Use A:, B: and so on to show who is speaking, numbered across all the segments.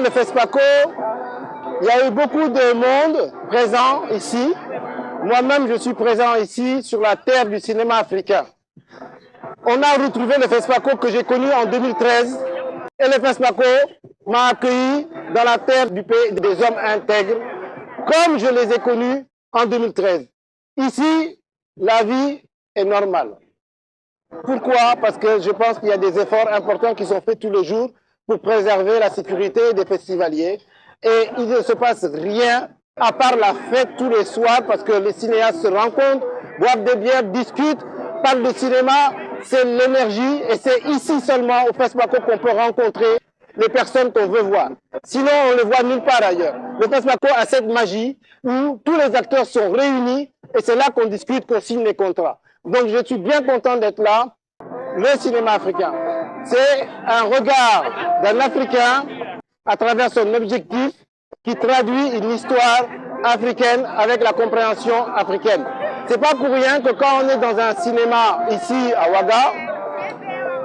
A: le FESPACO, il y a eu beaucoup de monde présent ici. Moi-même, je suis présent ici sur la terre du cinéma africain. On a retrouvé le FESPACO que j'ai connu en 2013 et le FESPACO m'a accueilli dans la terre du pays des hommes intègres comme je les ai connus en 2013. Ici, la vie est normale. Pourquoi? Parce que je pense qu'il y a des efforts importants qui sont faits tous les jours pour préserver la sécurité des festivaliers et il ne se passe rien à part la fête tous les soirs parce que les cinéastes se rencontrent, boivent des bières, discutent, parlent de cinéma, c'est l'énergie et c'est ici seulement au FESPACO qu'on peut rencontrer les personnes qu'on veut voir. Sinon, on ne les voit nulle part ailleurs. Le FESPACO a cette magie où tous les acteurs sont réunis et c'est là qu'on discute, qu'on signe les contrats. Donc je suis bien content d'être là. Le cinéma africain, c'est un regard d'un Africain à travers son objectif qui traduit une histoire africaine avec la compréhension africaine. C'est pas pour rien que quand on est dans un cinéma ici à Ouaga,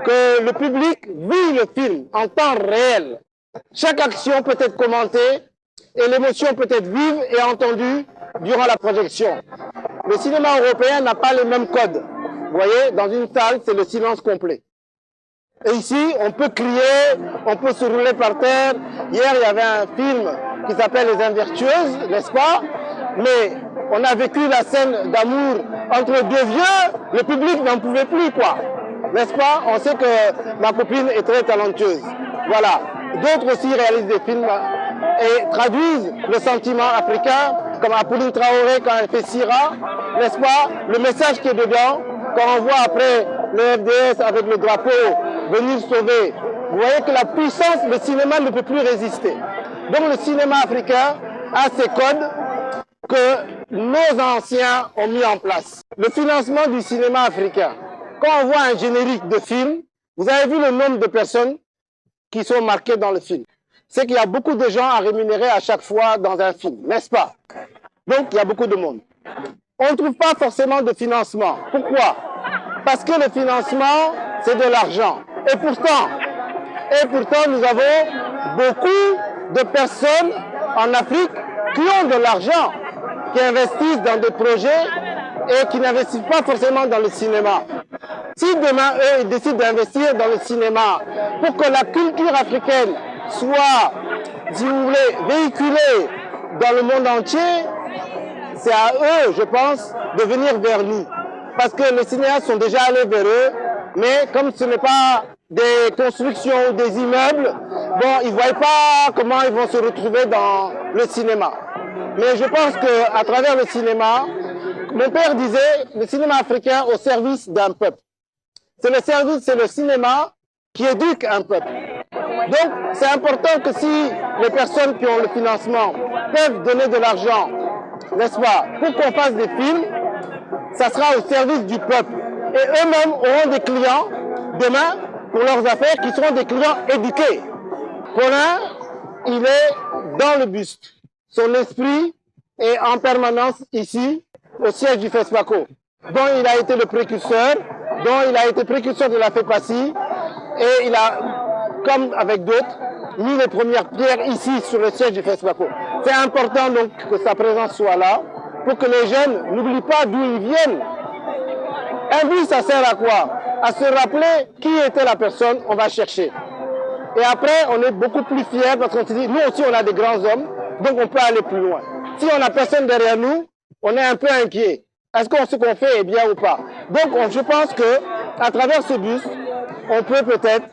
A: que le public vit le film en temps réel. Chaque action peut être commentée et l'émotion peut être vive et entendue durant la projection. Le cinéma européen n'a pas les mêmes codes. Vous voyez, dans une salle, c'est le silence complet. Et ici, on peut crier, on peut se rouler par terre. Hier, il y avait un film qui s'appelle Les Invertueuses, n'est-ce pas? Mais on a vécu la scène d'amour entre deux vieux, le public n'en pouvait plus, quoi. N'est-ce pas? On sait que ma copine est très talentueuse. Voilà. D'autres aussi réalisent des films et traduisent le sentiment africain, comme Apolline Traoré quand elle fait Sira, n'est-ce pas? Le message qui est dedans, quand on voit après le FDS avec le drapeau venir sauver, vous voyez que la puissance, le cinéma ne peut plus résister. Donc le cinéma africain a ces codes que nos anciens ont mis en place. Le financement du cinéma africain. Quand on voit un générique de film, vous avez vu le nombre de personnes qui sont marquées dans le film. C'est qu'il y a beaucoup de gens à rémunérer à chaque fois dans un film, n'est-ce pas? Donc il y a beaucoup de monde. On ne trouve pas forcément de financement. Pourquoi? Parce que le financement, c'est de l'argent. Et pourtant, nous avons beaucoup de personnes en Afrique qui ont de l'argent, qui investissent dans des projets et qui n'investissent pas forcément dans le cinéma. Si demain, eux, ils décident d'investir dans le cinéma pour que la culture africaine soit, si vous voulez, véhiculée dans le monde entier, c'est à eux, je pense, de venir vers nous. Parce que les cinéastes sont déjà allés vers eux, mais comme ce n'est pas des constructions ou des immeubles, bon, ils ne voient pas comment ils vont se retrouver dans le cinéma. Mais je pense qu'à travers le cinéma, mon père disait, le cinéma africain au service d'un peuple. C'est le cinéma qui éduque un peuple. Donc, c'est important que si les personnes qui ont le financement peuvent donner de l'argent, n'est-ce pas, pour qu'on fasse des films, ça sera au service du peuple. Et eux-mêmes auront des clients demain pour leurs affaires qui seront des clients éduqués. Colin, il est dans le buste. Son esprit est en permanence ici, au siège du FESPACO, dont il a été le précurseur, dont il a été précurseur de la FEPACI, et il a, comme avec d'autres, mis les premières pierres ici sur le siège du FESPACO. C'est important donc que sa présence soit là, pour que les jeunes n'oublient pas d'où ils viennent. Un but, ça sert à quoi? À se rappeler qui était la personne, on va chercher. Et après, on est beaucoup plus fiers parce qu'on se dit, nous aussi, on a des grands hommes, donc on peut aller plus loin. Si on n'a personne derrière nous, on est un peu inquiet. Est-ce que ce qu'on fait est bien ou pas? Donc, je pense que à travers ce bus, on peut peut-être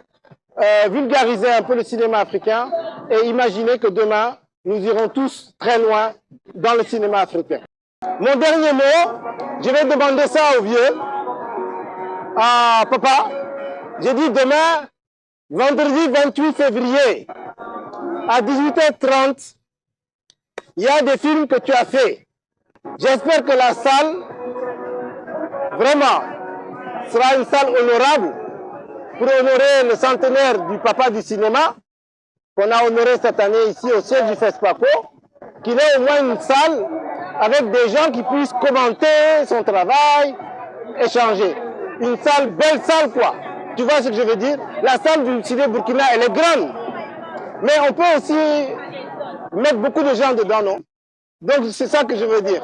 A: vulgariser un peu le cinéma africain et imaginer que demain, nous irons tous très loin dans le cinéma africain. Mon dernier mot, je vais demander ça aux vieux. Ah, papa, j'ai dit demain, vendredi 28 février, à 18h30, il y a des films que tu as faits. J'espère que la salle, vraiment, sera une salle honorable pour honorer le centenaire du papa du cinéma, qu'on a honoré cette année ici au siège du FESPACO, qu'il ait au moins une salle avec des gens qui puissent commenter son travail, échanger. Une salle, belle salle quoi. Tu vois ce que je veux dire? La salle du ciné Burkina, elle est grande. Mais on peut aussi mettre beaucoup de gens dedans, non? Donc c'est ça que je veux dire.